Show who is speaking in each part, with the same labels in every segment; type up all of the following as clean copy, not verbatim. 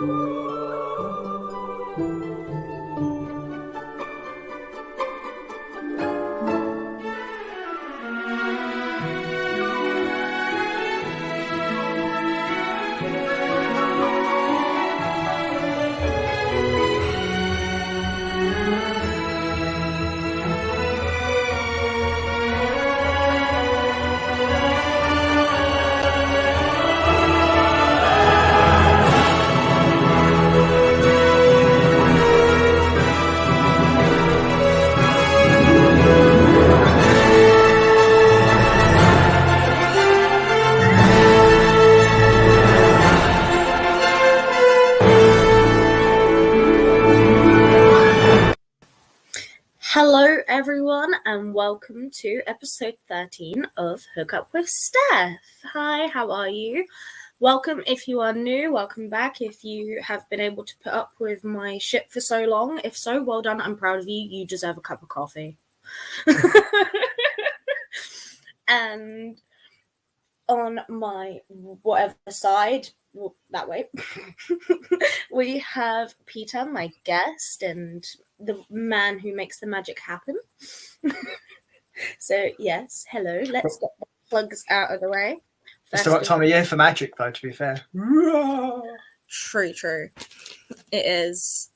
Speaker 1: Hello everyone and welcome to episode 13 of Hook Up with Steph. Hi, how are you? Welcome if you are new, welcome back if you have been able to put up with my shit for so long. If so, well done, I'm proud of you, you deserve a cup of coffee. And on my whatever side, well, that way, we have Peter, my guest, and the man who makes the magic happen. So, yes, hello. Let's get the plugs out of the way.
Speaker 2: It's the right time of year for magic, though, to be fair.
Speaker 1: True. It is.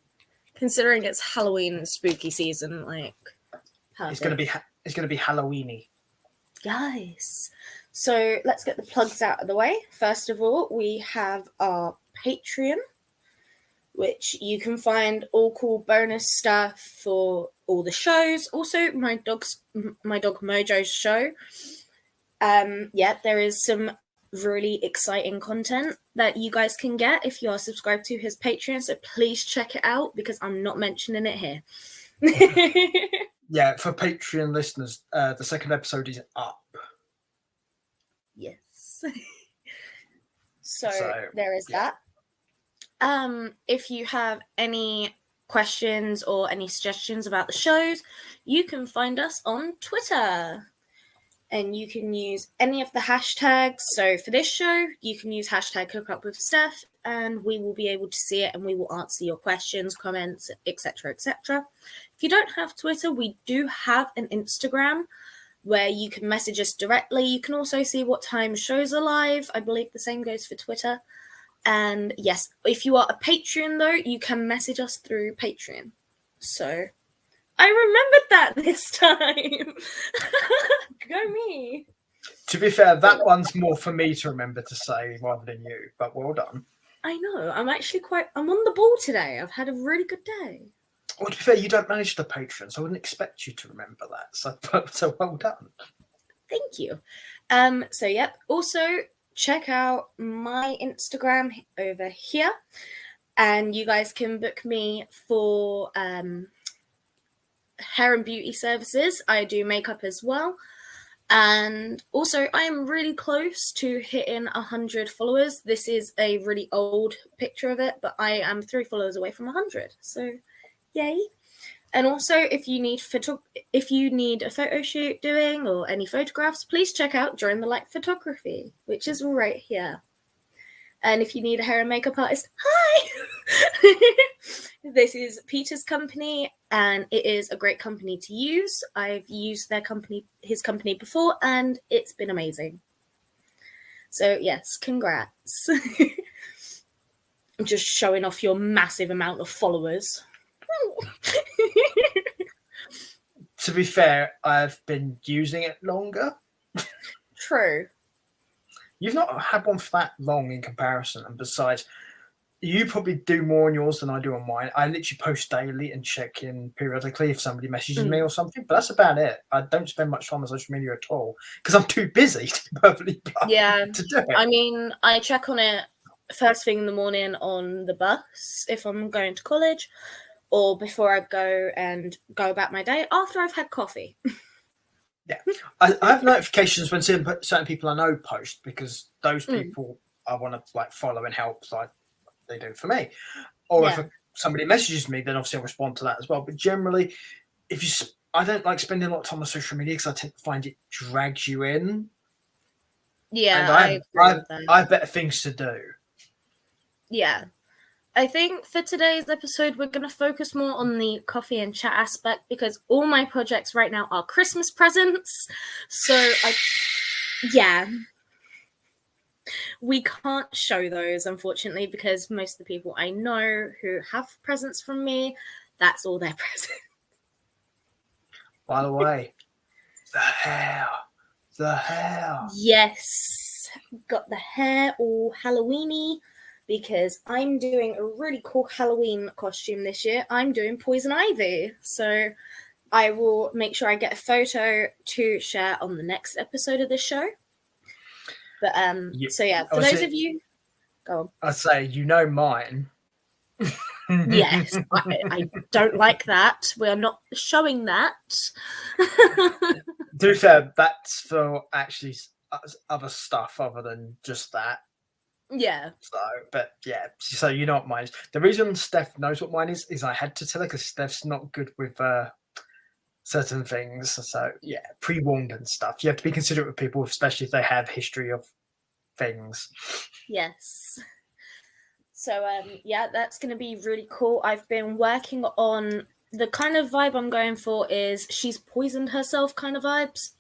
Speaker 1: Considering it's Halloween and spooky season, like, perfect.
Speaker 2: It's gonna be Halloweeny.
Speaker 1: Yes. So let's get the plugs out of the way. First of all, we have our Patreon, which you can find all cool bonus stuff for all the shows. Also, my dog Mojo's show. There is some really exciting content that you guys can get if you are subscribed to his Patreon. So please check it out because I'm not mentioning it here.
Speaker 2: Yeah, for Patreon listeners, the second episode is up.
Speaker 1: Yes. So there is that. If you have any questions or any suggestions about the shows, you can find us on Twitter. And you can use any of the hashtags. So for this show, you can use hashtag #HookUpWithSteph, and we will be able to see it and we will answer your questions, comments, etc., etc. If you don't have Twitter, we do have an Instagram where you can message us directly. You can also see what time shows are live. I believe the same goes for Twitter. And yes, if you are a Patreon, though, you can message us through Patreon. So I remembered that this time. Go me.
Speaker 2: To be fair, that one's more for me to remember to say rather than you, but well done.
Speaker 1: I know. I'm on the ball today. I've had a really good day.
Speaker 2: Well, to be fair, you don't manage the Patreon, so I wouldn't expect you to remember that. So well done.
Speaker 1: Thank you. Also, check out my Instagram over here. And you guys can book me for hair and beauty services. I do makeup as well. And also, I am really close to hitting 100 followers. This is a really old picture of it, but I am 3 followers away from 100. So, yay. And also, if you need a photo shoot doing or any photographs, please check out During the Light Photography, which is right here. And if you need a hair and makeup artist, hi! This is Peter's company, and it is a great company to use. I've used his company before, and it's been amazing. So, yes, congrats. I'm just showing off your massive amount of followers.
Speaker 2: To be fair, I've been using it longer.
Speaker 1: True.
Speaker 2: You've not had one for that long in comparison, and besides, you probably do more on yours than I do on mine. I literally post daily and check in periodically if somebody messages me or something, but that's about it. I don't spend much time on social media at all because I'm too busy to be perfectly blunt to do it.
Speaker 1: I mean, I check on it first thing in the morning on the bus if I'm going to college, or before I go about my day after I've had coffee.
Speaker 2: Yeah, I have notifications when certain people I know post because those people I want to follow and help like they do for me. Or if somebody messages me, then obviously I'll respond to that as well. But generally, I don't like spending a lot of time on social media because I tend to find it drags you in.
Speaker 1: Yeah,
Speaker 2: and I have better things to do.
Speaker 1: Yeah. I think for today's episode, we're going to focus more on the coffee and chat aspect because all my projects right now are Christmas presents. So, yeah. We can't show those, unfortunately, because most of the people I know who have presents from me, that's all their presents.
Speaker 2: By the way, the hair.
Speaker 1: Yes, got the hair all Halloweeny because I'm doing a really cool Halloween costume this year. I'm doing Poison Ivy, so I will make sure I get a photo to share on the next episode of the show. But so yeah, for those of you, go on.
Speaker 2: I'd say mine.
Speaker 1: Yes, I don't like that. We are not showing that.
Speaker 2: To be fair, that's for actually other stuff other than just that.
Speaker 1: Yeah.
Speaker 2: So, but yeah, so you know what mine is. The reason Steph knows what mine is I had to tell her because Steph's not good with certain things. So yeah, pre-warned and stuff. You have to be considerate with people, especially if they have history of things.
Speaker 1: Yes. So yeah, that's going to be really cool. I've been working on the kind of vibe I'm going for is she's poisoned herself kind of vibes.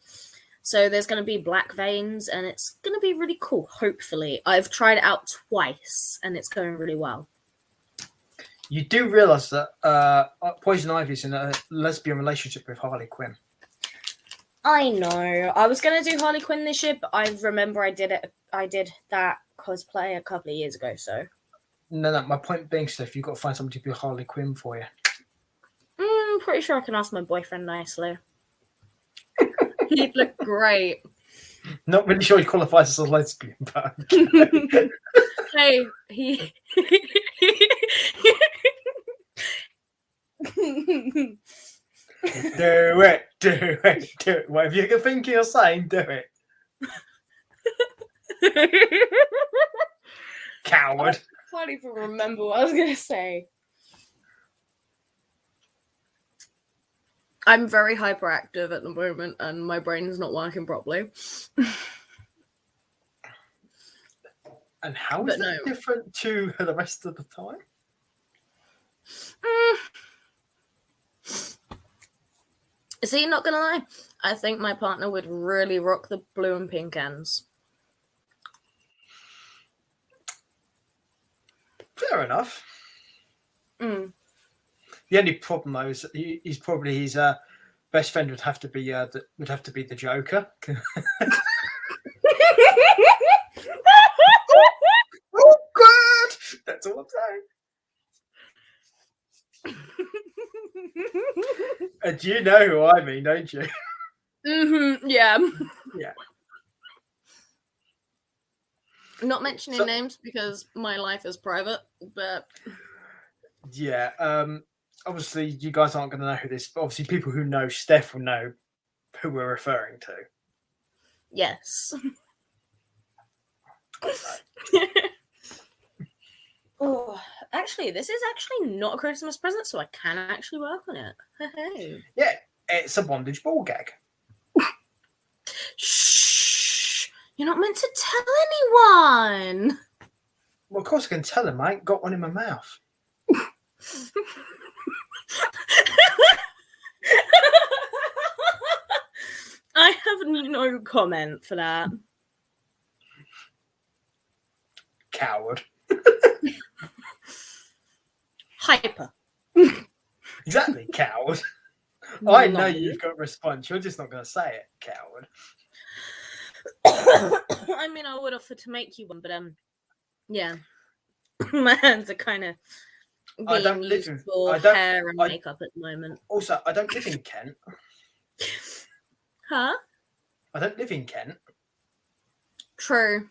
Speaker 1: So there's going to be black veins and it's going to be really cool, hopefully. I've tried it out twice and it's going really well.
Speaker 2: You do realise that Poison Ivy's in a lesbian relationship with Harley Quinn.
Speaker 1: I know. I was going to do Harley Quinn this year, but I remember I did that cosplay a couple of years ago, so...
Speaker 2: No, my point being, Steph, you've got to find somebody to be Harley Quinn for you.
Speaker 1: I'm pretty sure I can ask my boyfriend nicely. He'd look great.
Speaker 2: Not really sure he qualifies as a lesbian, but...
Speaker 1: Hey, he...
Speaker 2: Do it. Whatever you can think you're saying, do it. Coward.
Speaker 1: I can't even remember what I was going to say. I'm very hyperactive at the moment and my brain's not working properly.
Speaker 2: And how is that different to the rest of the time?
Speaker 1: See, not gonna lie, I think my partner would really rock the blue and pink ends.
Speaker 2: Fair enough. The only problem though is he's probably his best friend would have to be the Joker. Oh God! That's all I'm saying. And you know who I mean, don't you?
Speaker 1: Yeah.
Speaker 2: Yeah.
Speaker 1: Not mentioning names because my life is private, but
Speaker 2: yeah. Obviously, you guys aren't going to know who this, but obviously, people who know Steph will know who we're referring to.
Speaker 1: Yes. Oh, actually, this is actually not a Christmas present, so I can actually work on it. Hey.
Speaker 2: Yeah, it's a bondage ball gag.
Speaker 1: Shh! You're not meant to tell anyone.
Speaker 2: Well, of course I can tell him. I ain't got one in my mouth.
Speaker 1: I have no comment for that.
Speaker 2: Coward.
Speaker 1: Hyper.
Speaker 2: Exactly, coward. I know you've got a response. You're just not going to say it, coward.
Speaker 1: I mean, I would offer to make you one, but yeah. My hands are kind of being used for hair and makeup at the moment.
Speaker 2: Also, I don't live in Kent.
Speaker 1: Huh?
Speaker 2: I don't live in Kent.
Speaker 1: True.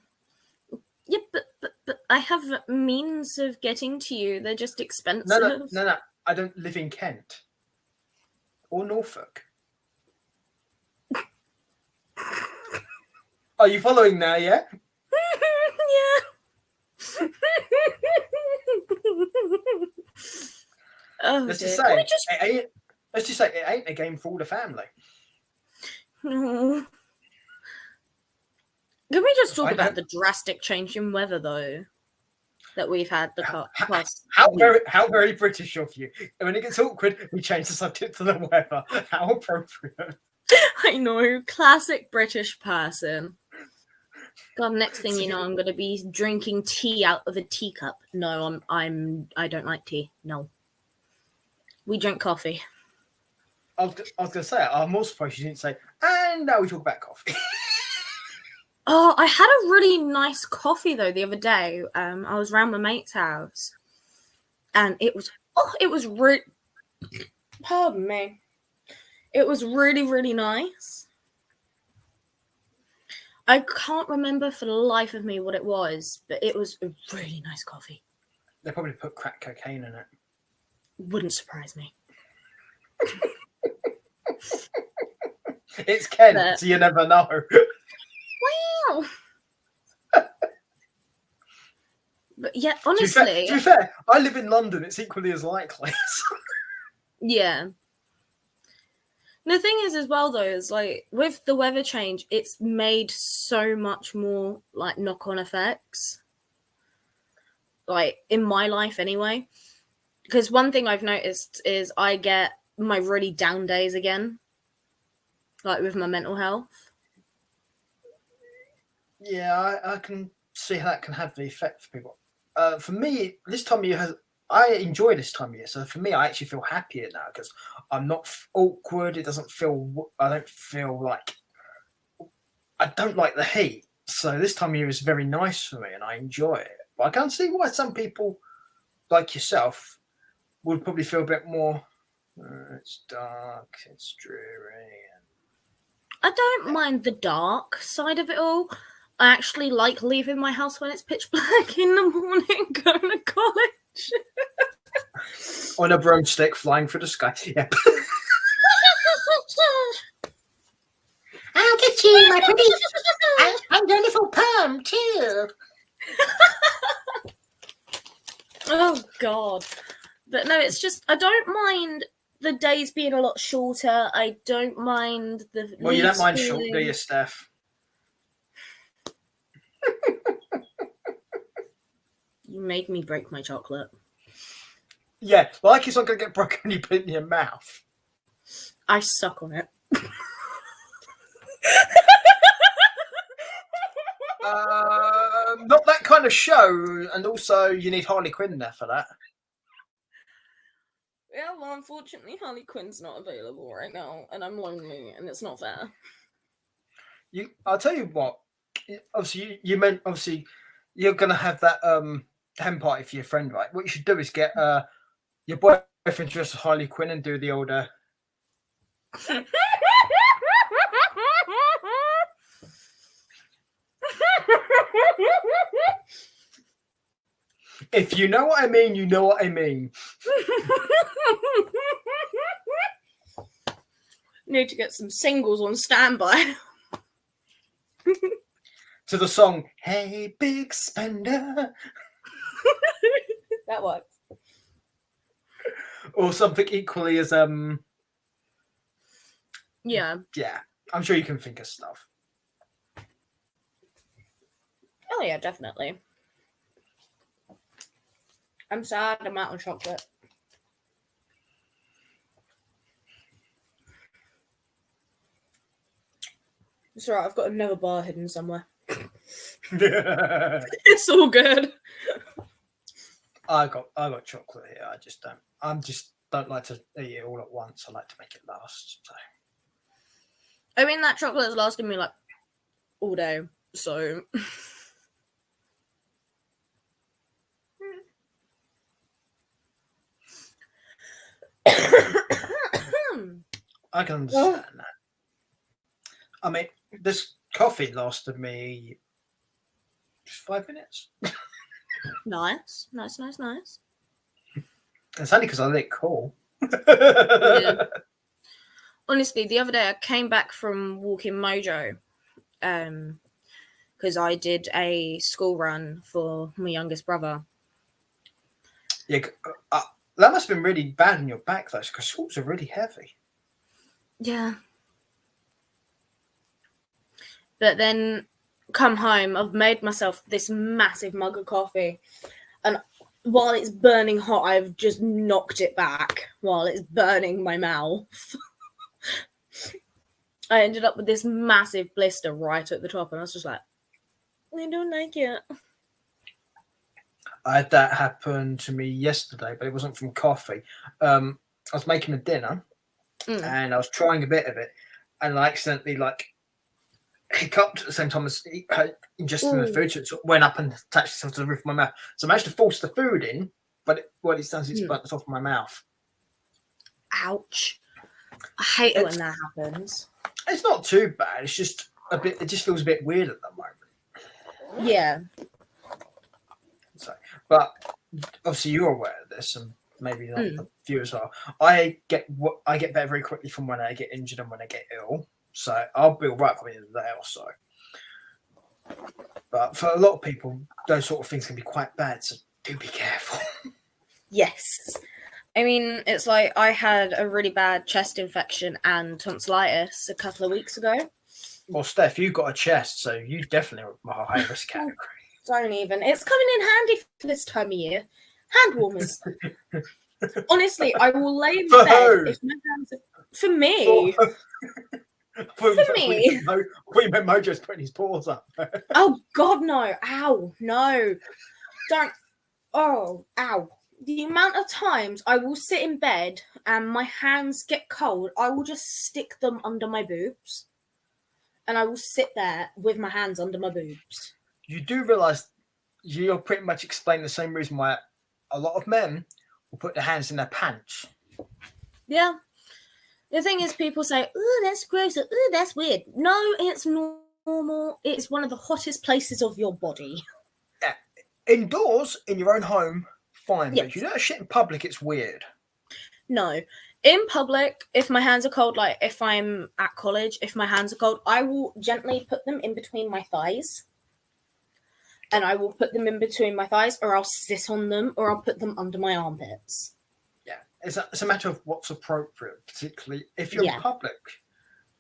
Speaker 1: Yeah, but I have means of getting to you. They're just expensive.
Speaker 2: No. I don't live in Kent. Or Norfolk. Are you following now, yeah?
Speaker 1: Yeah.
Speaker 2: Let's just say it ain't a game for all the family.
Speaker 1: No. Can we just talk about the drastic change in weather, though? that we've had the past
Speaker 2: how very British of you. And when it gets awkward, we change the subject to the weather. How appropriate.
Speaker 1: I know, classic British person. God, next thing you know, I'm going to be drinking tea out of a teacup. No, I don't like tea. No. We drink coffee.
Speaker 2: I was going to say, I'm more surprised you didn't say, and now we talk about coffee.
Speaker 1: Oh, I had a really nice coffee, though, the other day. I was around my mate's house. And it was pardon me. It was really, really nice. I can't remember for the life of me what it was, but it was a really nice coffee.
Speaker 2: They probably put crack cocaine in it.
Speaker 1: Wouldn't surprise me.
Speaker 2: It's Kent, so you never know.
Speaker 1: Wow. But yeah, honestly.
Speaker 2: To be fair, I live in London. It's equally as likely.
Speaker 1: Yeah. The thing is, as well, though, is like with the weather change, it's made so much more like knock-on effects. Like in my life, anyway. Because one thing I've noticed is I get my really down days again, like with my mental health.
Speaker 2: Yeah, I can see how that can have the effect for people. For me, this time of year I enjoy this time of year. So for me, I actually feel happier now because I'm not awkward. I don't feel like I don't like the heat. So this time of year is very nice for me and I enjoy it. But I can't see why some people like yourself would probably feel a bit more, it's dark, it's dreary.
Speaker 1: I don't mind the dark side of it all. I actually like leaving my house when it's pitch black in the morning, going to college.
Speaker 2: On a broomstick flying through the sky. Yeah.
Speaker 3: I'll get you, my pretty. I'm your little perm, too.
Speaker 1: Oh, God. But no, it's just, I don't mind the days being a lot shorter. I don't mind the.
Speaker 2: Well, you don't mind short, do you, Steph?
Speaker 1: You made me break my chocolate.
Speaker 2: Yeah, like it's not going to get broken when you put it in your mouth.
Speaker 1: I suck on it.
Speaker 2: Not that kind of show, and also you need Harley Quinn there for that.
Speaker 1: Yeah, well, unfortunately, Harley Quinn's not available right now, and I'm lonely, and it's not fair.
Speaker 2: I'll tell you what. Obviously, you meant obviously you're going to have that hen party for your friend, right? What you should do is get your boyfriend dressed as Harley Quinn and do the old. If you know what I mean, you know what I mean.
Speaker 1: Need to get some singles on standby.
Speaker 2: To the song, "Hey Big Spender."
Speaker 1: That works.
Speaker 2: Or something equally as
Speaker 1: Yeah.
Speaker 2: Yeah, I'm sure you can think of stuff.
Speaker 1: Oh yeah, definitely. I'm sad I'm out of chocolate. It's alright, I've got another bar hidden somewhere. It's all good.
Speaker 2: I got chocolate here. I just don't like to eat it all at once. I like to make it last. So.
Speaker 1: I mean, that chocolate has lasted me like all day, so.
Speaker 2: I can understand that. I mean, this coffee lasted me 5 minutes.
Speaker 1: Nice.
Speaker 2: It's only because I lit cool.
Speaker 1: Yeah. Honestly, the other day I came back from walking Mojo, because I did a school run for my youngest brother.
Speaker 2: Yeah, that must have been really bad in your back, though, because schools are really heavy.
Speaker 1: Yeah. But then come home, I've made myself this massive mug of coffee. And while it's burning hot, I've just knocked it back while it's burning my mouth. I ended up with this massive blister right at the top, and I was just like, I don't like it.
Speaker 2: I had that happen to me yesterday, but it wasn't from coffee. I was making a dinner, and I was trying a bit of it, and I accidentally hiccuped at the same time as ingesting the food, so it sort of went up and attached itself to the roof of my mouth. So I managed to force the food in, but what it's done is it's burnt the top of my mouth.
Speaker 1: Ouch! I hate it when that happens.
Speaker 2: It's not too bad. It's just a bit. It just feels a bit weird at the moment.
Speaker 1: Yeah.
Speaker 2: So, but obviously you're aware of this, and maybe not the viewers are. I get better very quickly from when I get injured and when I get ill. So I'll be all right by the end of the day or so. But for a lot of people, those sort of things can be quite bad. So do be careful.
Speaker 1: Yes. I mean, it's like I had a really bad chest infection and tonsillitis a couple of weeks ago.
Speaker 2: Well, Steph, you've got a chest, so you definitely are a high risk category.
Speaker 1: Don't even. It's coming in handy for this time of year. Hand warmers. Honestly, I will lay in bed if my hands are... For me.
Speaker 2: For me. We meant Mojo's putting his paws up.
Speaker 1: Oh, God, no. Ow. No. Don't. Oh, ow. The amount of times I will sit in bed and my hands get cold, I will just stick them under my boobs. And I will sit there with my hands under my boobs. You
Speaker 2: do realise you're pretty much explaining the same reason why a lot of men will put their hands in their pants.
Speaker 1: Yeah. The thing is, people say, "Ooh, that's gross," or "Ooh, that's weird." No, it's normal. It's one of the hottest places of your body.
Speaker 2: Yeah. Indoors, in your own home, fine. Yes. But if you do that shit in public, it's weird.
Speaker 1: No. In public, if my hands are cold, like if I'm at college, if my hands are cold, I will gently put them in between my thighs. And I will put them in between my thighs, or I'll sit on them, or I'll put them under my armpits.
Speaker 2: Yeah, it's a matter of what's appropriate, particularly if you're in public.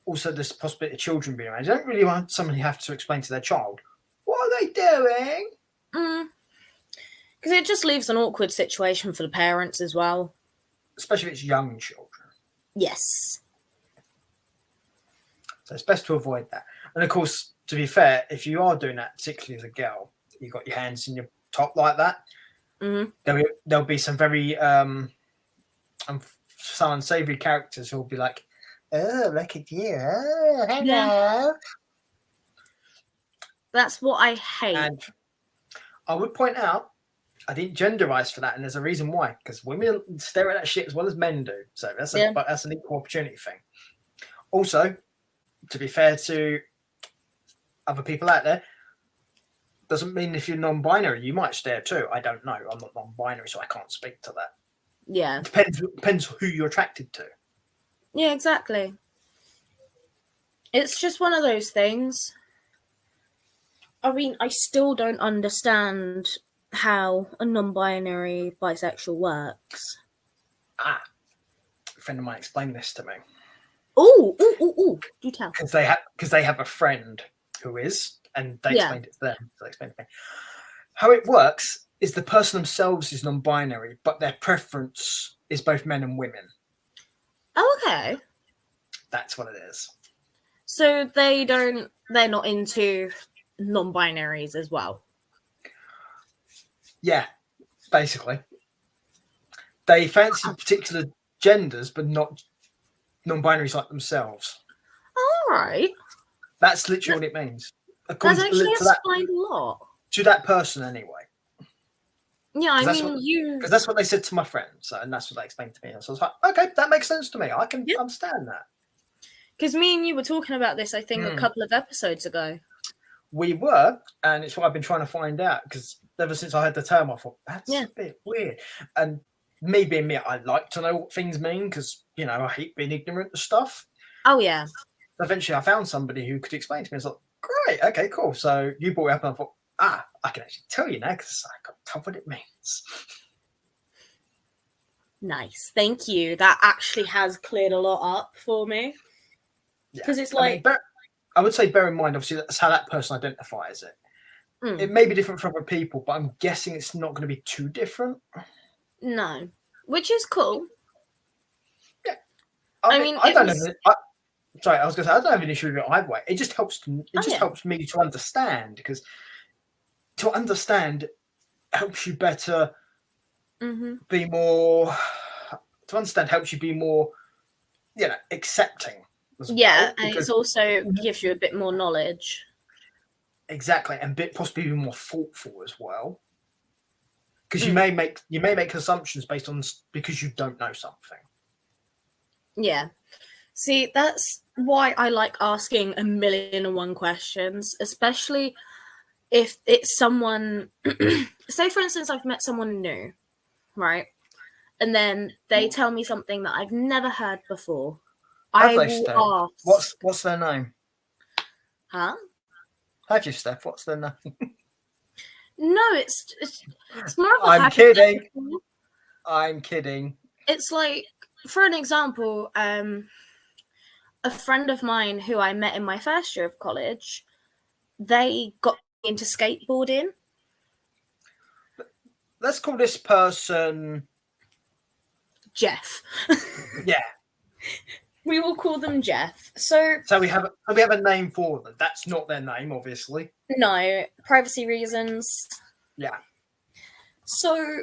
Speaker 2: Also, there's the possibility of children being around. You don't really want someone who have to explain to their child, what are they doing?
Speaker 1: Because it just leaves an awkward situation for the parents as well.
Speaker 2: Especially if it's young children.
Speaker 1: Yes.
Speaker 2: So it's best to avoid that. And of course, to be fair, if you are doing that, particularly as a girl, you've got your hands in your top like that, there'll be some very some unsavory characters who'll be like, "Oh, look at you. Oh, hello." Yeah.
Speaker 1: That's what I hate. And
Speaker 2: I would point out, I didn't genderize for that, and there's a reason why. Because women stare at that shit as well as men do. So that's an equal opportunity thing. Also, to be fair to other people out there, doesn't mean if you're non-binary, you might stare too. I don't know. I'm not non-binary, so I can't speak to that.
Speaker 1: Yeah.
Speaker 2: It depends who you're attracted to.
Speaker 1: Yeah, exactly. It's just one of those things. I mean, I still don't understand how a non-binary bisexual works.
Speaker 2: A friend of mine explained this to me.
Speaker 1: Ooh, do tell.
Speaker 2: Because they have a friend who is, and they explained it to them. So they explained it to me. How it works is the person themselves is non-binary, but their preference is both men and women.
Speaker 1: Oh, okay.
Speaker 2: That's what it is.
Speaker 1: So they're not into non-binaries as well.
Speaker 2: Yeah, basically. They fancy particular genders, but not non-binaries like themselves.
Speaker 1: All right.
Speaker 2: That's literally what it means.
Speaker 1: That's actually explained a lot.
Speaker 2: To that person, anyway.
Speaker 1: Yeah, I mean,
Speaker 2: because that's what they said to my friend, and that's what they explained to me. So I was like, okay, that makes sense to me. I can understand that.
Speaker 1: Because me and you were talking about this, I think, a couple of episodes ago.
Speaker 2: We were, and it's what I've been trying to find out, because ever since I heard the term, I thought, that's a bit weird. And me being me, I like to know what things mean, because, I hate being ignorant of stuff.
Speaker 1: Oh, yeah.
Speaker 2: Eventually, I found somebody who could explain to me. I was like, great, okay, cool. So you brought it up, and I thought, I can actually tell you now, because I got to tell what it means.
Speaker 1: Nice, thank you. That actually has cleared a lot up for me. Because it's like...
Speaker 2: I would say bear in mind, obviously, that's how that person identifies it. it may be different for other people, but I'm guessing it's not going to be too different.
Speaker 1: No, which is cool.
Speaker 2: Yeah, I don't know. Sorry, I was going to say I don't have an issue with it either way. It just helps. Helps me to understand, because to understand helps you better be more. To understand helps you be more, accepting.
Speaker 1: Yeah, and it also gives you a bit more knowledge.
Speaker 2: Exactly, and possibly be more thoughtful as well. Because you may make assumptions based on because you don't know something.
Speaker 1: Yeah. See, that's why I like asking 1,000,001 questions, especially if it's someone. Say, for instance, I've met someone new, right? And then they tell me something that I've never heard before. I will ask.
Speaker 2: What's their name?
Speaker 1: Huh?
Speaker 2: Have you, Steph? What's their name?
Speaker 1: No, it's more of a
Speaker 2: I'm kidding. I'm kidding.
Speaker 1: It's like, for an example, a friend of mine who I met in my first year of college, they got into skateboarding.
Speaker 2: Let's call this person
Speaker 1: Jeff.
Speaker 2: Yeah.
Speaker 1: We will call them Jeff. So
Speaker 2: we have a name for them. That's not their name, obviously.
Speaker 1: No, privacy reasons.
Speaker 2: Yeah.
Speaker 1: So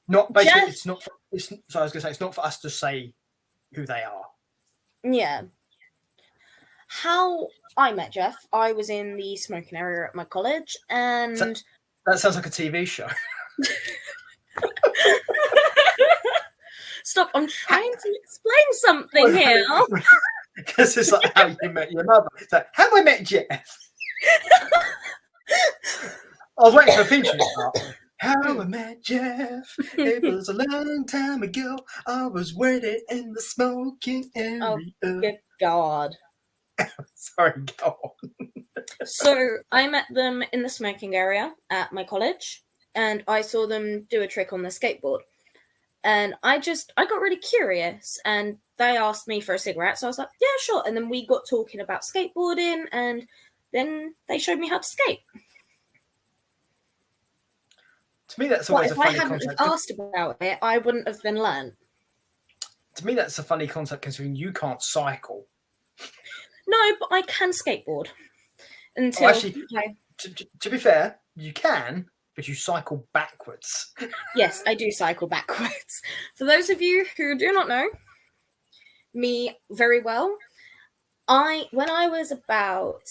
Speaker 2: not basically. Jeff, so I was going to say it's not for us to say who they are.
Speaker 1: Yeah. How I met Jeff, I was in the smoking area at my college, and
Speaker 2: that sounds like a TV show.
Speaker 1: Stop! I'm trying to explain something here.
Speaker 2: Because it's like how you met your mother. It's like, how I met Jeff. I was waiting for a feature. How I met Jeff. It was a long time ago. I was waiting in the smoking area.
Speaker 1: Oh, good God.
Speaker 2: Sorry, go on.
Speaker 1: So I met them in the smoking area at my college, and I saw them do a trick on the skateboard. And I got really curious, and they asked me for a cigarette, so I was like, yeah, sure. And then we got talking about skateboarding, and then they showed me how to skate.
Speaker 2: To me, that's always a funny concept.
Speaker 1: If I hadn't asked about it, I wouldn't have been learned.
Speaker 2: To me, that's a funny concept, considering you can't cycle.
Speaker 1: No, but I can skateboard. Until
Speaker 2: to be fair, you can, but you cycle backwards.
Speaker 1: Yes, I do cycle backwards. For those of you who do not know me very well, when I was about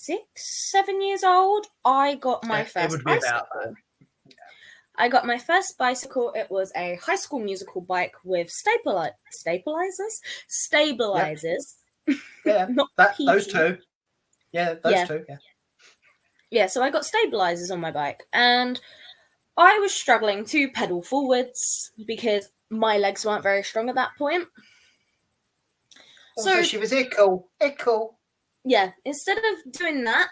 Speaker 1: 6-7 years old, I got my first bicycle. I got my first bicycle. It was a High School Musical bike with stabilizers.
Speaker 2: Yeah, those two. Yeah, those two. Yeah.
Speaker 1: Yeah, so I got stabilizers on my bike, and I was struggling to pedal forwards because my legs weren't very strong at that point.
Speaker 2: Also, so she was ickle.
Speaker 1: Yeah, instead of doing that,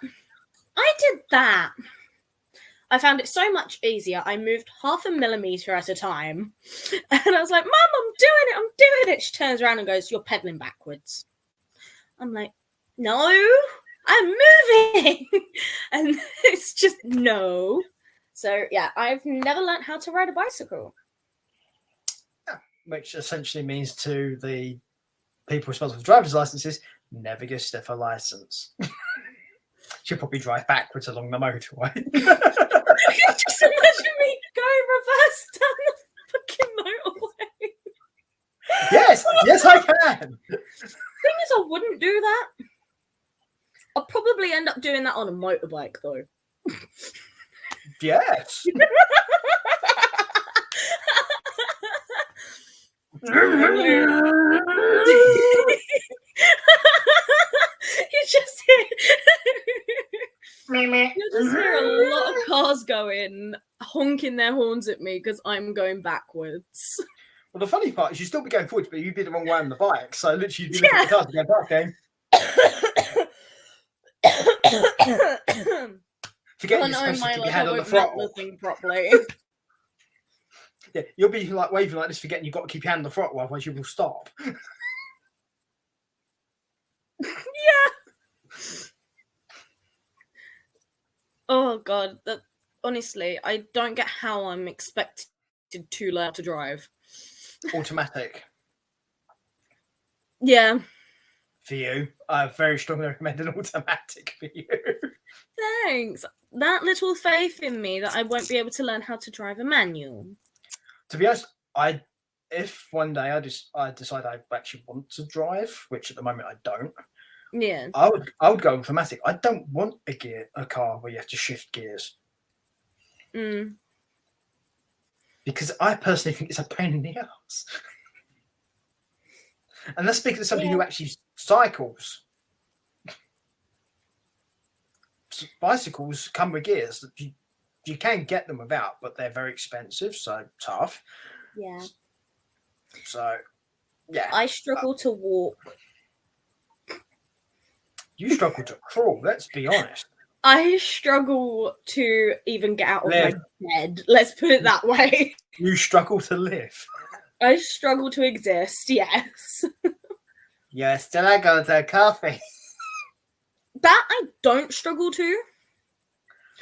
Speaker 1: I did that. I found it so much easier. I moved 0.5 millimeter at a time. And I was like, Mum, I'm doing it. She turns around and goes, you're pedaling backwards. I'm like, no, I'm moving. And it's just no. So, yeah, I've never learned how to ride a bicycle.
Speaker 2: Yeah, which essentially means to the people responsible for driver's licenses, never give Steph a license. She'll probably drive backwards along the motorway.
Speaker 1: Just imagine me going reverse down the fucking motorway.
Speaker 2: Yes, I can.
Speaker 1: The thing is, I wouldn't do that. I'll probably end up doing that on a motorbike, though.
Speaker 2: Yes.
Speaker 1: You just hear a lot of cars going, honking their horns at me because I'm going backwards.
Speaker 2: Well, the funny part is you'd still be going forwards, but you'd be the wrong way on the bike. So literally, you'd be looking at the cars and going, back, forgetting you're supposed to keep your hand on the throttle.
Speaker 1: Properly.
Speaker 2: Yeah, you'll be like waving like this, forgetting you've got to keep your hand on the throttle, otherwise you will stop.
Speaker 1: Yeah. Oh god, that honestly, I don't get how I'm expected to learn to drive.
Speaker 2: Automatic.
Speaker 1: Yeah.
Speaker 2: For you, I very strongly recommend an automatic for you.
Speaker 1: Thanks. That little faith in me that I won't be able to learn how to drive a manual.
Speaker 2: To be honest, if one day I decide I actually want to drive, which at the moment I don't,
Speaker 1: Yeah.
Speaker 2: I would go automatic. I don't want a car where you have to shift gears. Because I personally think it's a pain in the ass. And let's speak to somebody who actually cycles. Bicycles come with gears. You can get them without, but they're very expensive, so tough.
Speaker 1: Yeah.
Speaker 2: So, yeah.
Speaker 1: I struggle to walk.
Speaker 2: You struggle to crawl, let's be honest.
Speaker 1: I struggle to even get out of my bed. Let's put it that way.
Speaker 2: You struggle to live.
Speaker 1: I struggle to exist, yes.
Speaker 2: Yeah, still I go to coffee.
Speaker 1: That I don't struggle to.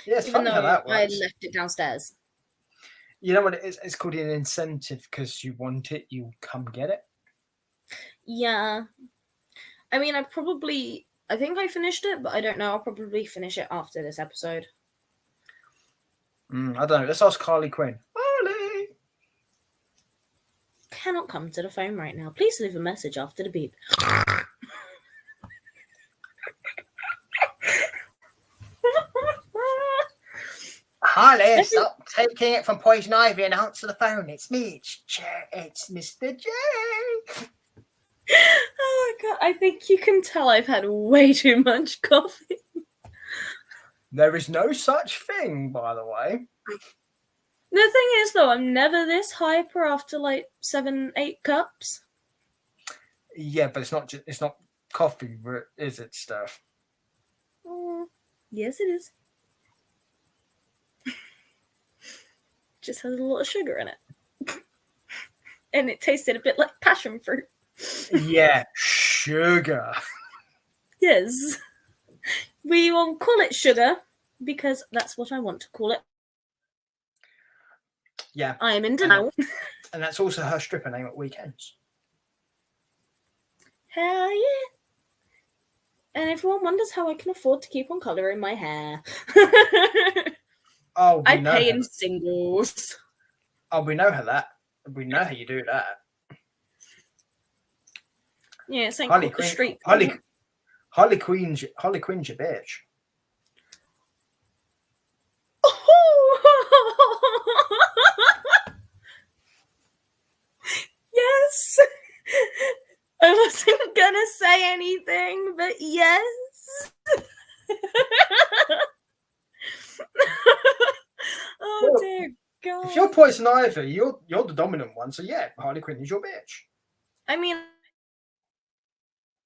Speaker 2: Yeah, it's funny how that works.
Speaker 1: I left it downstairs.
Speaker 2: You know what it is? It's called an incentive because you want it, you come get it.
Speaker 1: Yeah. I mean, I think I finished it, but I don't know. I'll probably finish it after this episode.
Speaker 2: I don't know. Let's ask Harley Quinn. Harley!
Speaker 1: Cannot come to the phone right now. Please leave a message after the beep.
Speaker 2: Harley, stop taking it from Poison Ivy and answer the phone. It's me. It's Mr. J.
Speaker 1: Oh my god, I think you can tell I've had way too much coffee.
Speaker 2: There is no such thing, by the way.
Speaker 1: The thing is, though, I'm never this hyper after like 7-8 cups.
Speaker 2: Yeah, but it's not coffee, is it, Steph?
Speaker 1: Yes, it is. Just has a lot of sugar in it. And it tasted a bit like passion fruit.
Speaker 2: Yeah, sugar.
Speaker 1: Yes. We will call it sugar because that's what I want to call it.
Speaker 2: Yeah.
Speaker 1: I am in denial.
Speaker 2: And that's also her stripper name at weekends.
Speaker 1: Hell yeah. And everyone wonders how I can afford to keep on colouring my hair.
Speaker 2: Oh,
Speaker 1: I pay in singles.
Speaker 2: Oh, we know how you do that.
Speaker 1: Yeah, it's like the street.
Speaker 2: Harley Quinn's your bitch.
Speaker 1: Yes. I wasn't gonna say anything, but yes. Oh dear God.
Speaker 2: If you're Poison Ivy, you're the dominant one, so yeah, Harley Quinn is your bitch.
Speaker 1: I mean,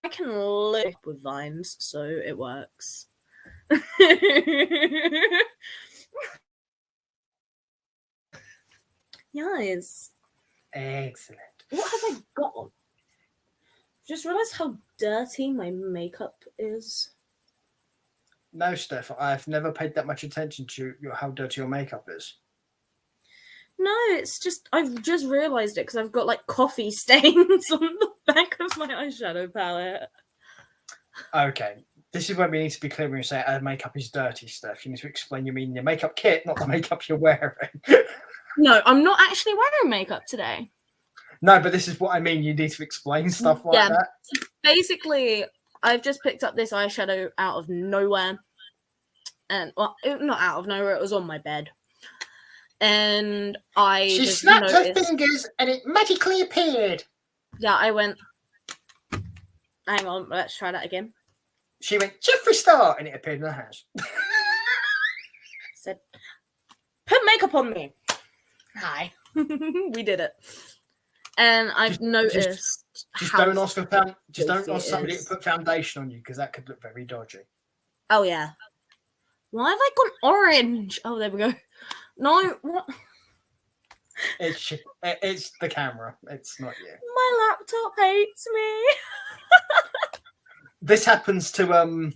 Speaker 1: I can live with vines, so it works. Yes.
Speaker 2: Excellent.
Speaker 1: What have I got on? Just realised how dirty my makeup is.
Speaker 2: No, Steph, I've never paid that much attention to how dirty your makeup is.
Speaker 1: No, it's just, I've just realised it because I've got like coffee stains on the back of my eyeshadow palette.
Speaker 2: Okay, this is where we need to be clear when you say our makeup is dirty, Steph. You need to explain you mean your makeup kit, not the makeup you're wearing.
Speaker 1: No, I'm not actually wearing makeup today.
Speaker 2: No, but this is what I mean. You need to explain stuff like that.
Speaker 1: Basically, I've just picked up this eyeshadow out of nowhere. And, well, not out of nowhere, it was on my bed. And
Speaker 3: She snapped her fingers and it magically appeared.
Speaker 1: Yeah, I went, hang on, let's try that again.
Speaker 2: She went, Jeffree Star, and it appeared in her house.
Speaker 1: Said, put makeup on me. Hi. We did it. And I've noticed.
Speaker 2: Just don't ask somebody to put foundation on you because that could look very dodgy.
Speaker 1: Oh yeah. Why have I gone orange? Oh, there we go. No, what?
Speaker 2: It's the camera. It's not you.
Speaker 1: My laptop hates me.
Speaker 2: This happens to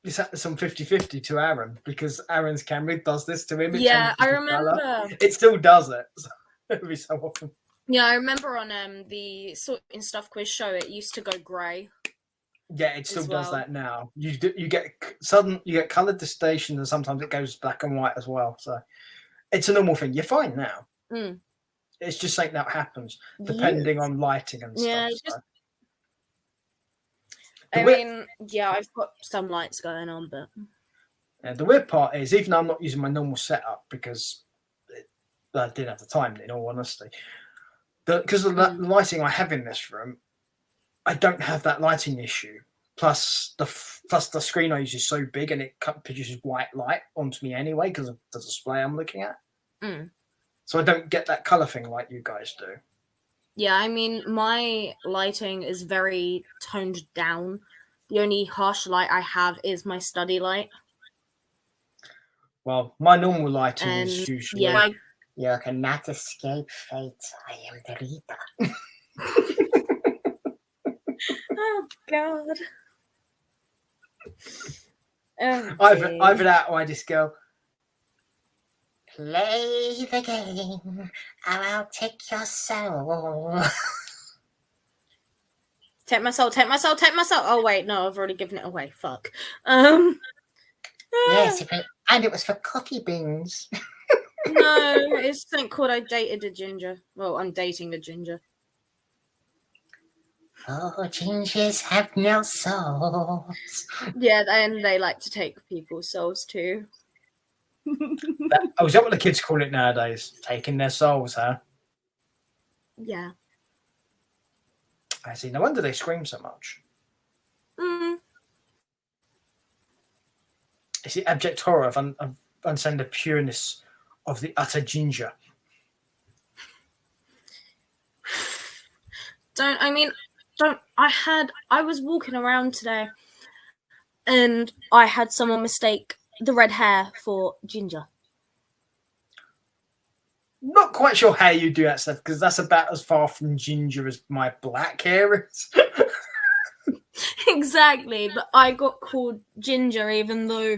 Speaker 2: it's some 50-50 to Aaron because Aaron's camera does this to him.
Speaker 1: Yeah, I remember.
Speaker 2: It still does it. So, every so often.
Speaker 1: Yeah, I remember on the Sorting Stuff quiz show, it used to go grey.
Speaker 2: Yeah, it still does that now. You get coloured distortion, and sometimes it goes black and white as well. So it's a normal thing. You're fine now.
Speaker 1: Mm.
Speaker 2: It's just something that happens depending on lighting and stuff.
Speaker 1: Yeah, I've got some lights going on, but
Speaker 2: the weird part is, even though I'm not using my normal setup because I didn't have the time, in all honesty, because of the lighting I have in this room, I don't have that lighting issue. Plus the screen I use is so big and it produces white light onto me anyway because of the display I'm looking at. So I don't get that color thing like you guys do.
Speaker 1: Yeah, I mean, my lighting is very toned down. The only harsh light I have is my study light.
Speaker 2: Well, my normal lighting is usually...
Speaker 3: You cannot escape fate. I am the Reaper.
Speaker 1: Oh, God.
Speaker 2: Either that or I just go...
Speaker 3: Play the game, or I'll take your soul.
Speaker 1: Take my soul. Oh, wait, no, I've already given it away. Fuck.
Speaker 3: Yes, and it was for coffee beans.
Speaker 1: No, it's something called I Dated a Ginger. Well, I'm dating a ginger.
Speaker 3: Oh, gingers have no souls.
Speaker 1: Yeah, and they like to take people's souls too.
Speaker 2: Is that what the kids call it nowadays? Taking their souls, huh?
Speaker 1: Yeah.
Speaker 2: I see. No wonder they scream so much. It's the abject horror of understanding the pureness of the utter ginger.
Speaker 1: I was walking around today and I had someone mistake the red hair for ginger.
Speaker 2: Not quite sure how you do that stuff because that's about as far from ginger as my black hair is.
Speaker 1: Exactly, but I got called ginger even though...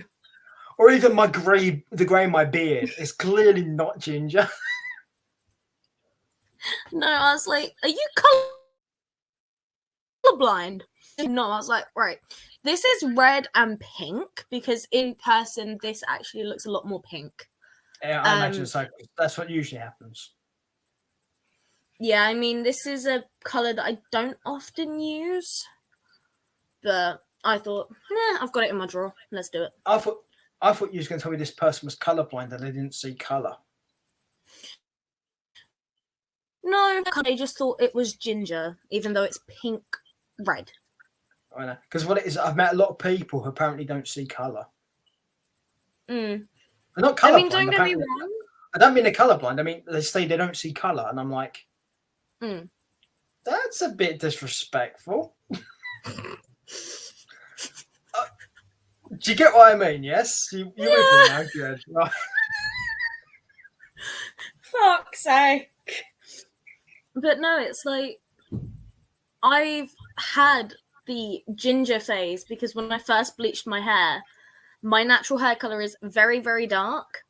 Speaker 2: Or even the grey in my beard is clearly not ginger.
Speaker 1: No, I was like, are you colorblind? No, I was like, right, this is red and pink because in person this actually looks a lot more pink.
Speaker 2: Yeah, I imagine so. That's what usually happens.
Speaker 1: Yeah, I mean, this is a colour that I don't often use, but I thought, I've got it in my drawer. Let's do it.
Speaker 2: I thought you was going to tell me this person was colourblind and they didn't see colour.
Speaker 1: No, they just thought it was ginger, even though it's pink red.
Speaker 2: I know, because what it is, I've met a lot of people who apparently don't see colour. They're not colourblind.
Speaker 1: I mean, don't get me wrong.
Speaker 2: I don't mean they're colourblind. I mean, they say they don't see colour, and I'm like, that's a bit disrespectful. Do you get what I mean? Yes, you with me now, good. Right.
Speaker 1: Fuck's sake. But no, it's like I've had the ginger phase because when I first bleached my hair, my natural hair color is very, very dark.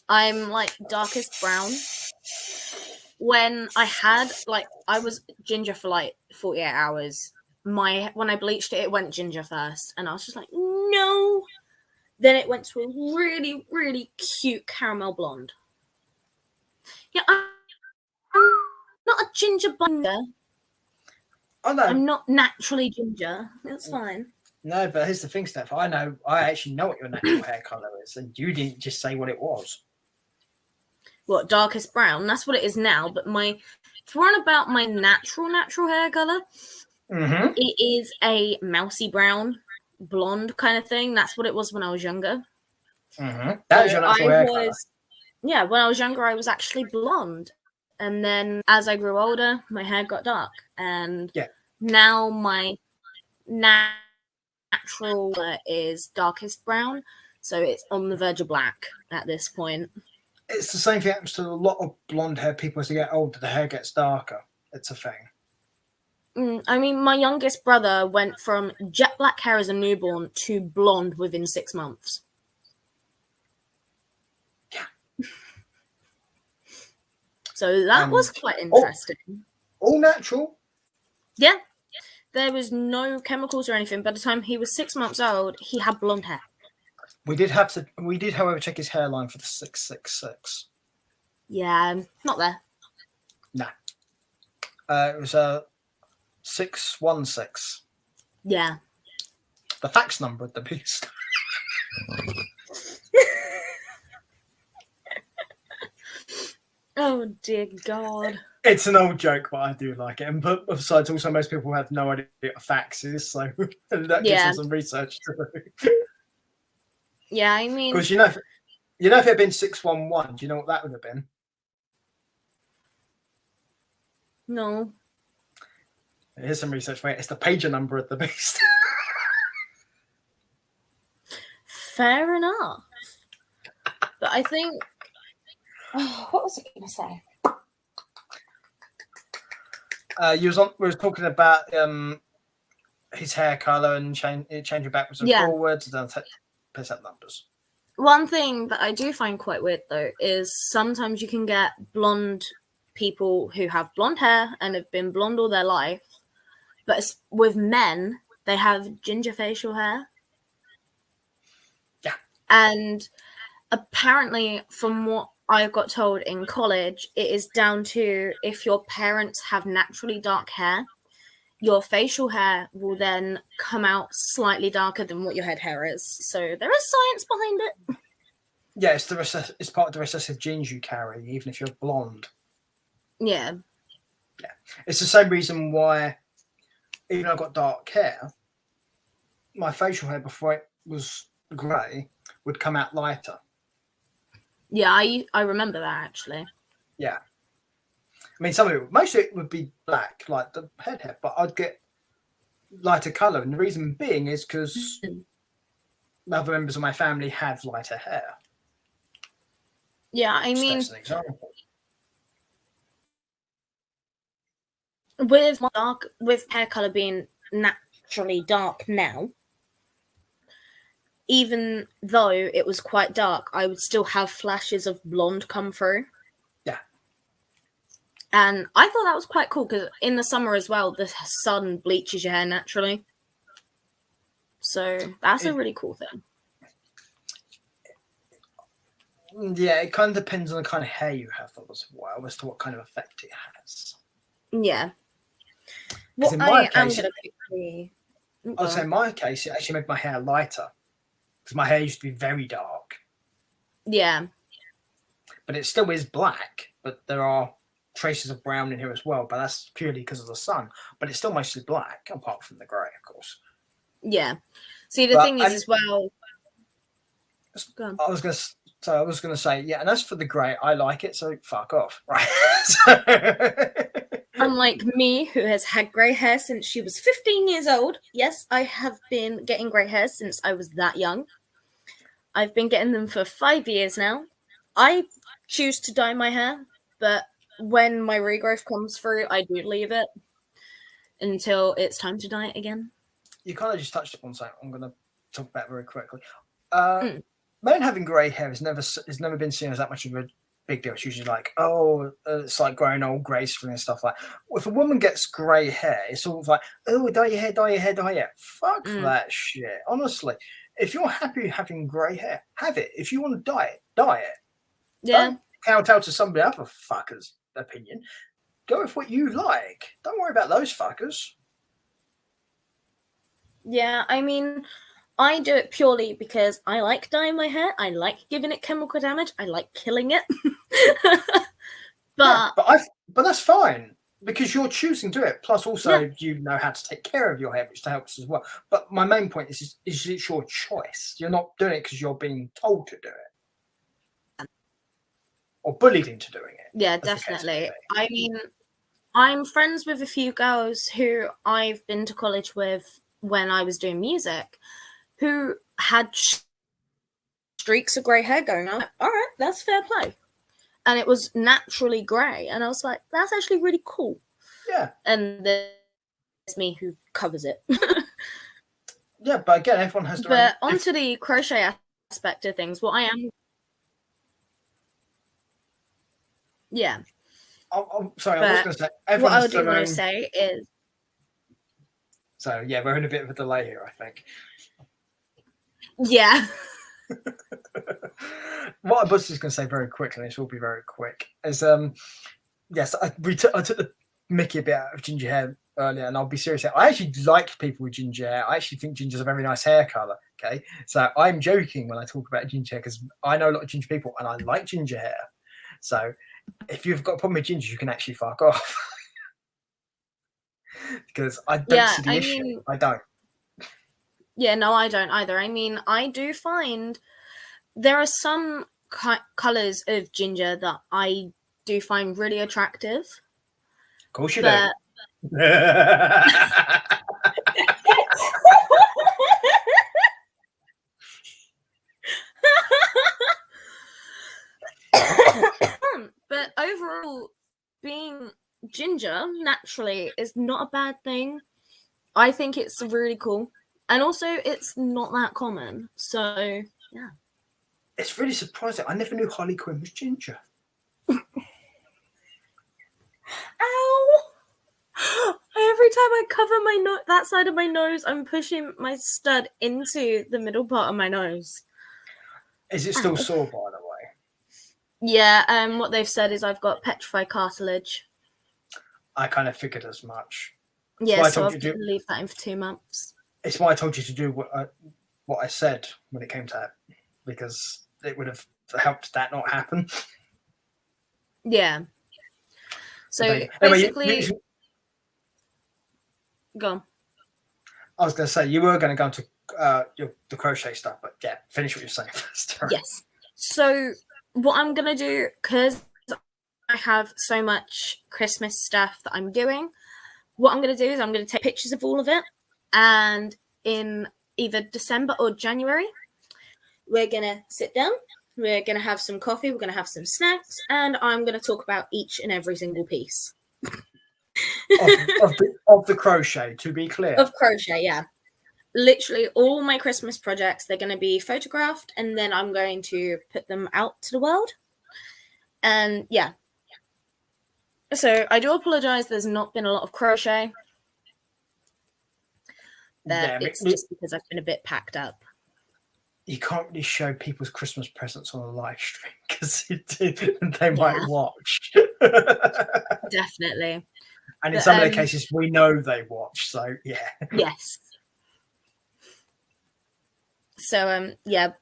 Speaker 1: I'm like darkest brown. When I was ginger for like 48 hours. When I bleached it, it went ginger first, and I was just like, no. Then it went to a really, really cute caramel blonde. Yeah, I'm not a ginger blonde.
Speaker 2: Oh no,
Speaker 1: I'm not naturally ginger. It's fine.
Speaker 2: No, but here's the thing, Steph. I actually know what your natural hair color is, and you didn't just say what it was.
Speaker 1: What, darkest brown? That's what it is now. But if we're on about my natural hair color. It is a mousy brown, blonde kind of thing. That's what it was when I was younger.
Speaker 2: That was your natural hair color.
Speaker 1: Yeah, when I was younger, I was actually blonde. And then as I grew older, my hair got dark. And now my natural is darkest brown. So it's on the verge of black at this point.
Speaker 2: It's the same thing happens to a lot of blonde hair people as they get older. The hair gets darker. It's a thing.
Speaker 1: I mean, my youngest brother went from jet black hair as a newborn to blonde within 6 months.
Speaker 2: Yeah.
Speaker 1: So that was quite interesting.
Speaker 2: All natural?
Speaker 1: Yeah. There was no chemicals or anything. By the time he was 6 months old, he had blonde hair.
Speaker 2: We did, however, check his hairline for the 666.
Speaker 1: Yeah, not there.
Speaker 2: Nah. It was 616.
Speaker 1: Yeah.
Speaker 2: The fax number of the beast.
Speaker 1: Oh dear God.
Speaker 2: It's an old joke, but I do like it. And besides, also most people have no idea what a fax is, so that gives them some research to do.
Speaker 1: Yeah, I mean,
Speaker 2: because if it had been 611, do you know what that would have been?
Speaker 1: No.
Speaker 2: Here's some research for it. It's the pager number of the beast.
Speaker 1: Fair enough. But I think, what was I going to say?
Speaker 2: We was talking about his hair color and changing backwards and forwards and piss up numbers.
Speaker 1: One thing that I do find quite weird though is sometimes you can get blonde people who have blonde hair and have been blonde all their life, but with men they have ginger facial hair.
Speaker 2: Yeah.
Speaker 1: And apparently, from what I got told in college, it is down to if your parents have naturally dark hair, your facial hair will then come out slightly darker than what your head hair is. So there is science behind it.
Speaker 2: Yeah, it's part of the recessive genes you carry, even if you're blonde.
Speaker 1: Yeah.
Speaker 2: Yeah. It's the same reason why, even though I've got dark hair, my facial hair before it was grey would come out lighter.
Speaker 1: Yeah, I remember that actually.
Speaker 2: Yeah. I mean, most of it would be black, like the head hair, but I'd get lighter colour. And the reason being is because other members of my family have lighter hair.
Speaker 1: Yeah, I mean,
Speaker 2: that's an example.
Speaker 1: With hair colour being naturally dark now, even though it was quite dark, I would still have flashes of blonde come through.
Speaker 2: Yeah.
Speaker 1: And I thought that was quite cool because in the summer as well, the sun bleaches your hair naturally. So that's a really cool thing.
Speaker 2: Yeah, it kind of depends on the kind of hair you have as well, as to what kind of effect it has.
Speaker 1: Yeah.
Speaker 2: Well, in my case, I'd say in my case, it actually made my hair lighter. Because my hair used to be very dark.
Speaker 1: Yeah.
Speaker 2: But it still is black, but there are traces of brown in here as well, but that's purely because of the sun. But it's still mostly black, apart from the grey, of course.
Speaker 1: Yeah. See, the thing is as well...
Speaker 2: I was going to say, yeah, and as for the grey, I like it, so fuck off. Right.
Speaker 1: Unlike me, who has had grey hair since she was 15 years old. Yes, I have been getting grey hair since I was that young. I've been getting them for 5 years now. I choose to dye my hair, but when my regrowth comes through, I do leave it until it's time to dye it again.
Speaker 2: You kind of just touched upon something I'm going to talk about very quickly. Men having grey hair has never been seen as that much of a big deal. It's usually like, it's like growing old gracefully and stuff like that. If a woman gets grey hair, it's sort of like, oh, dye your hair, dye your hair, dye your hair. Fuck that shit. Honestly, if you're happy having grey hair, have it. If you want to dye it, dye it.
Speaker 1: Yeah.
Speaker 2: Don't kowtow to somebody other fucker's opinion. Go with what you like. Don't worry about those fuckers.
Speaker 1: Yeah, I mean, I do it purely because I like dyeing my hair. I like giving it chemical damage. I like killing it. but
Speaker 2: that's fine because you're choosing to do it. Plus, also you know how to take care of your hair, which helps as well. But my main point is it's your choice. You're not doing it because you're being told to do it or bullied into doing it.
Speaker 1: Yeah, definitely. I mean, I'm friends with a few girls who I've been to college with when I was doing music, who had streaks of grey hair going on. All right, that's fair play. And it was naturally grey. And I was like, that's actually really cool.
Speaker 2: Yeah.
Speaker 1: And then me who covers it.
Speaker 2: Yeah, but again, everyone has their
Speaker 1: But onto the crochet aspect of things, what I am... Yeah.
Speaker 2: I'm sorry, I was going to say, everyone
Speaker 1: what
Speaker 2: has
Speaker 1: I do
Speaker 2: their
Speaker 1: want
Speaker 2: own...
Speaker 1: to say is...
Speaker 2: So, yeah, we're in a bit of a delay here, I think.
Speaker 1: Yeah.
Speaker 2: What I was just going to say very quickly, and this will be very quick, is yes, I took the mickey a bit out of ginger hair earlier, and I'll be serious here. I actually like people with ginger hair. I actually think ginger's a very nice hair color. Okay, so I'm joking when I talk about ginger hair because I know a lot of ginger people, and I like ginger hair. So if you've got a problem with ginger, you can actually fuck off because I don't see the issue. I don't.
Speaker 1: Yeah, no, I don't either. I mean, I do find there are some colors of ginger that I do find really attractive.
Speaker 2: Of course you
Speaker 1: do. But overall, being ginger naturally is not a bad thing. I think it's really cool. And also, it's not that common. So, yeah.
Speaker 2: It's really surprising. I never knew Harley Quinn was ginger.
Speaker 1: Ow! Every time I cover my that side of my nose, I'm pushing my stud into the middle part of my nose.
Speaker 2: Is it still sore, by the way?
Speaker 1: Yeah, what they've said is I've got petrified cartilage.
Speaker 2: I kind of figured as much.
Speaker 1: Yeah, so I'll leave that in for 2 months.
Speaker 2: It's why I told you to do what I said when it came to that, because it would have helped that not happen.
Speaker 1: Yeah. So basically... Go on.
Speaker 2: I was going to say, you were going to go into the crochet stuff, but yeah, finish what you're saying first.
Speaker 1: Yes. So what I'm going to do, because I have so much Christmas stuff that I'm doing, what I'm going to do is I'm going to take pictures of all of it, and in either December or January, we're going to sit down, we're going to have some coffee, we're going to have some snacks, and I'm going to talk about each and every single piece.
Speaker 2: of the crochet, to be clear.
Speaker 1: Of crochet, yeah. Literally all my Christmas projects, they're going to be photographed, and then I'm going to put them out to the world. And yeah. So I do apologize, there's not been a lot of crochet. It's just because I've been a bit packed up. You
Speaker 2: can't really show people's Christmas presents on a live stream because they might watch.
Speaker 1: Definitely.
Speaker 2: And in some of the cases, we know they watch, so yeah.
Speaker 1: Yes. So, yeah.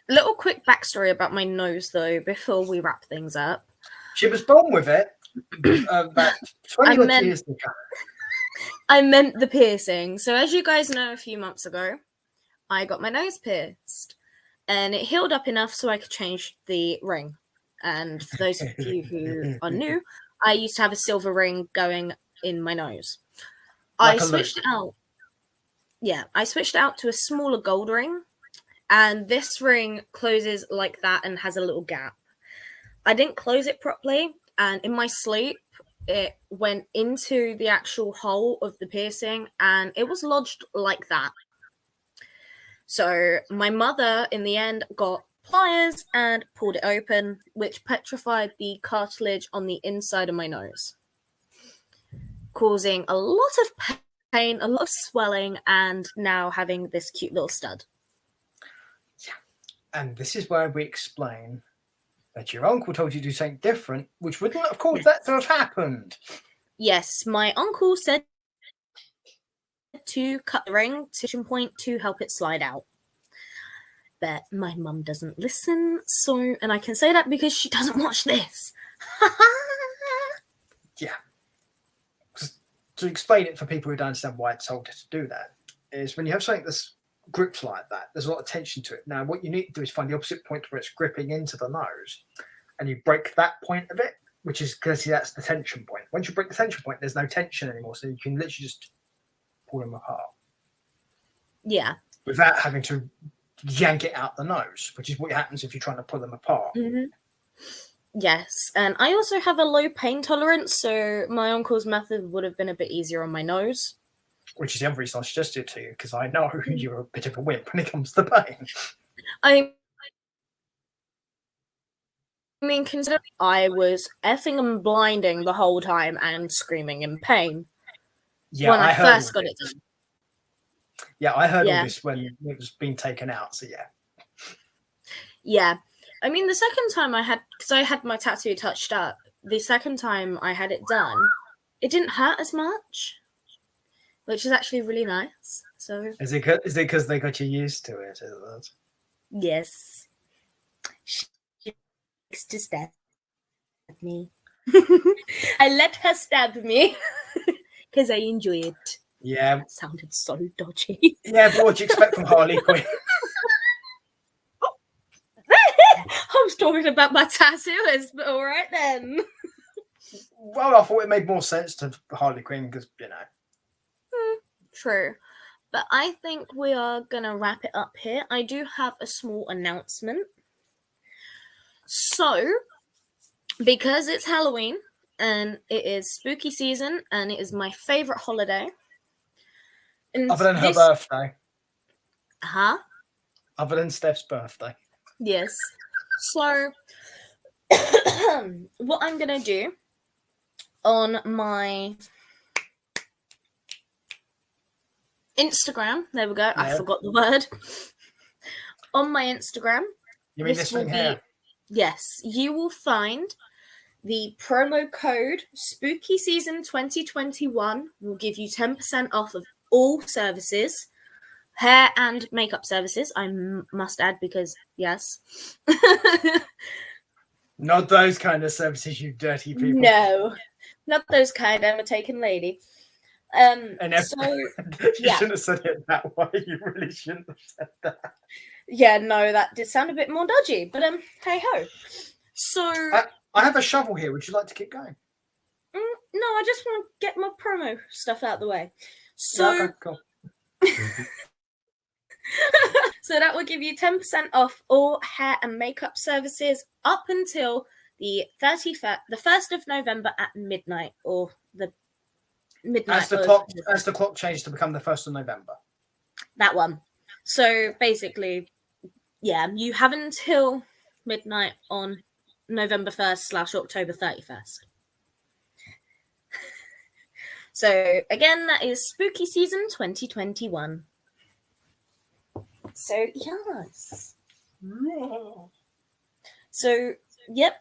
Speaker 1: Little quick backstory about my nose, though, before we wrap things up.
Speaker 2: She was born with it about 20 years ago.
Speaker 1: I meant the piercing. So, as you guys know, a few months ago, I got my nose pierced. And it healed up enough so I could change the ring. And for those of you who are new, I used to have a silver ring going in my nose. I switched it out. Yeah, I switched it out to a smaller gold ring. And this ring closes like that and has a little gap. I didn't close it properly. And in my sleep, it went into the actual hole of the piercing. And it was lodged like that. So my mother, in the end, got pliers and pulled it open, which petrified the cartilage on the inside of my nose, causing a lot of pain, a lot of swelling, and now having this cute little stud.
Speaker 2: Yeah. And this is where we explain that your uncle told you to do something different, which wouldn't have caused that to have happened.
Speaker 1: Yes, my uncle said to cut the ring to point to help it slide out. But my mum doesn't listen, so, and I can say that because she doesn't watch this.
Speaker 2: Yeah. To explain it for people who don't understand why it's told her to do that, is when you have something that's gripped like that, there's a lot of tension to it. Now, what you need to do is find the opposite point where it's gripping into the nose, and you break that point of it, which is, because that's the tension point. Once you break the tension point, there's no tension anymore, so you can literally just pull them apart.
Speaker 1: Yeah.
Speaker 2: Without having to yank it out the nose, which is what happens if you're trying to pull them apart.
Speaker 1: Mm-hmm. Yes, and I also have a low pain tolerance, so my uncle's method would have been a bit easier on my nose.
Speaker 2: Which is the other reason I suggested it to you, because I know you're a bit of a wimp when it comes to pain.
Speaker 1: I mean, consider I was effing and blinding the whole time and screaming in pain.
Speaker 2: Yeah,
Speaker 1: when I first got it done.
Speaker 2: Yeah, I heard all this when it was being taken out, so yeah.
Speaker 1: Yeah. I mean, the second time because I had my tattoo touched up, the second time I had it done, it didn't hurt as much, which is actually really nice. So
Speaker 2: is it because they got you used to it? Is it?
Speaker 1: Yes. She likes to stab me. I let her stab me because I enjoy it.
Speaker 2: Yeah.
Speaker 1: That sounded so dodgy.
Speaker 2: Yeah, but what do you expect from Harley Quinn?
Speaker 1: I was talking about my tattooers, but all right then.
Speaker 2: Well, I thought it made more sense to Harley Quinn because, you know.
Speaker 1: True. But I think we are going to wrap it up here. I do have a small announcement. So, because it's Halloween and it is spooky season and it is my favorite holiday.
Speaker 2: Other than her birthday.
Speaker 1: Huh?
Speaker 2: Other than Steph's birthday.
Speaker 1: Yes. So, what I'm going to do on my Instagram, there we go, yeah. I forgot the word. On my Instagram.
Speaker 2: You mean this thing here?
Speaker 1: Yes, you will find the promo code Spooky Season 2021 will give you 10% off of all services. Hair and makeup services, I must add, because yes.
Speaker 2: Not those kind of services, you dirty people.
Speaker 1: No, not those kind. I'm a taken lady.
Speaker 2: You shouldn't have said it that way. You really shouldn't have said that.
Speaker 1: Yeah, no, that did sound a bit more dodgy, but hey ho. So
Speaker 2: I have a shovel here. Would you like to keep going?
Speaker 1: No, I just want to get my promo stuff out of the way. So
Speaker 2: yeah, okay, cool.
Speaker 1: So that will give you 10% off all hair and makeup services up until the 1st of November at midnight, or the midnight.
Speaker 2: As the clock changed to become the 1st of November.
Speaker 1: That one. So basically, yeah, you have until midnight on November 1st / October 31st. So again, that is Spooky Season 2021. So yes. So yep.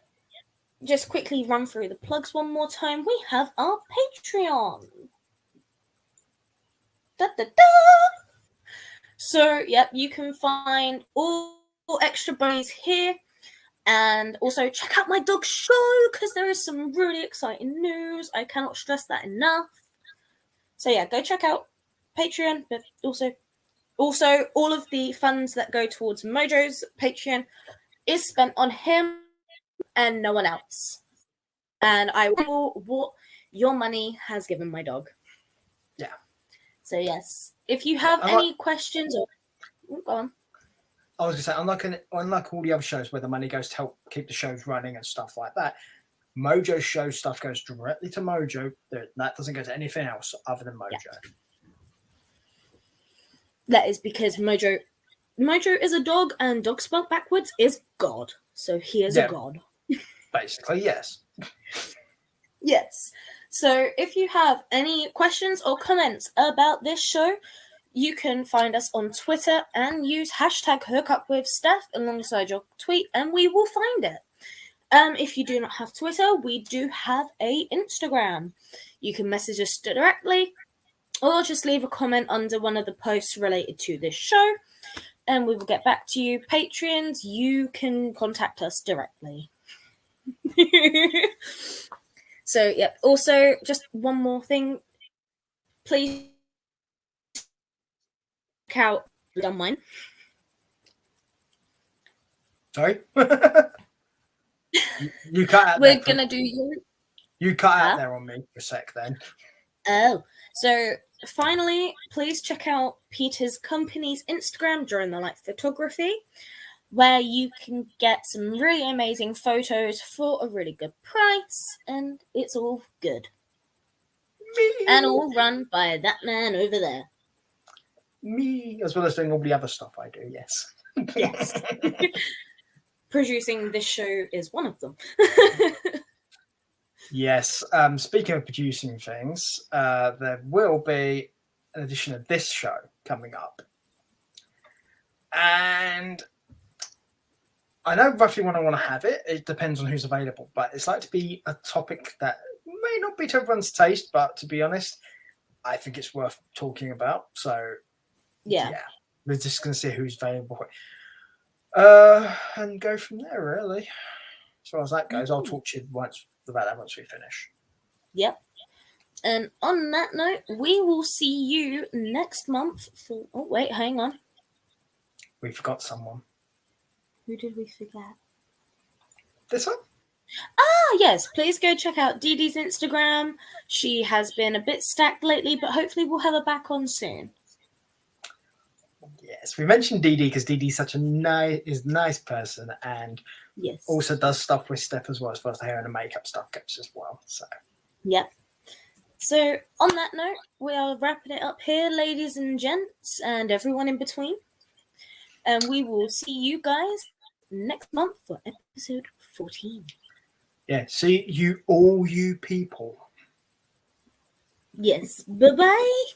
Speaker 1: Just quickly run through the plugs one more time. We have our Patreon. Da, da, da. So yep, you can find all extra bunnies here. And also check out my dog show because there is some really exciting news. I cannot stress that enough. So yeah, go check out Patreon, but also all of the funds that go towards Mojo's Patreon is spent on him and no one else. And I will what your money has given my dog.
Speaker 2: Yeah.
Speaker 1: So yes, if you have any questions or go on.
Speaker 2: I was going to say, unlike all the other shows where the money goes to help keep the shows running and stuff like that, Mojo's show stuff goes directly to Mojo. That doesn't go to anything else other than Mojo. Yeah.
Speaker 1: That is because Mojo is a dog, and dog spelled backwards is God. So he is a god.
Speaker 2: Basically, yes.
Speaker 1: Yes. So if you have any questions or comments about this show, you can find us on Twitter and use #HookUpWithSteph alongside your tweet, and we will find it. If you do not have Twitter, we do have a Instagram. You can message us directly or just leave a comment under one of the posts related to this show, and we will get back to you. Patreons, you can contact us directly. So, yep. Also, just one more thing. Please check out Done Mine.
Speaker 2: Sorry? you cut out
Speaker 1: We're going to do your...
Speaker 2: You cut out there on me for a sec then.
Speaker 1: Oh. So, finally, please check out Peter's company's Instagram, During the Light Photography, where you can get some really amazing photos for a really good price, and it's all good.
Speaker 2: Me.
Speaker 1: And all run by that man over there.
Speaker 2: Me, as well as doing all the other stuff I do, yes.
Speaker 1: Yes. Producing this show is one of them.
Speaker 2: Yes. Speaking of producing things, there will be an edition of this show coming up. And I know roughly when I want to have it. It depends on who's available, but it's like to be a topic that may not be to everyone's taste, but to be honest, I think it's worth talking about. So, yeah we're just going to see who's available. And go from there, really. As far as that goes, I'll talk to you about that once we finish.
Speaker 1: Yep. And on that note, we will see you next month for... Oh, wait, hang on.
Speaker 2: We forgot someone.
Speaker 1: Who did we forget?
Speaker 2: This one?
Speaker 1: Ah, yes. Please go check out Dee Dee's Instagram. She has been a bit stacked lately, but hopefully we'll have her back on soon.
Speaker 2: Yes, we mentioned Dee Dee because Dee Dee's such a nice person, and also does stuff with Steph as well, as far as the hair and the makeup stuff goes as well. So,
Speaker 1: yep. So on that note, we are wrapping it up here, ladies and gents, and everyone in between. And we will see you guys next month for episode 14.
Speaker 2: Yeah, see you, all you people.
Speaker 1: Yes. Bye-bye.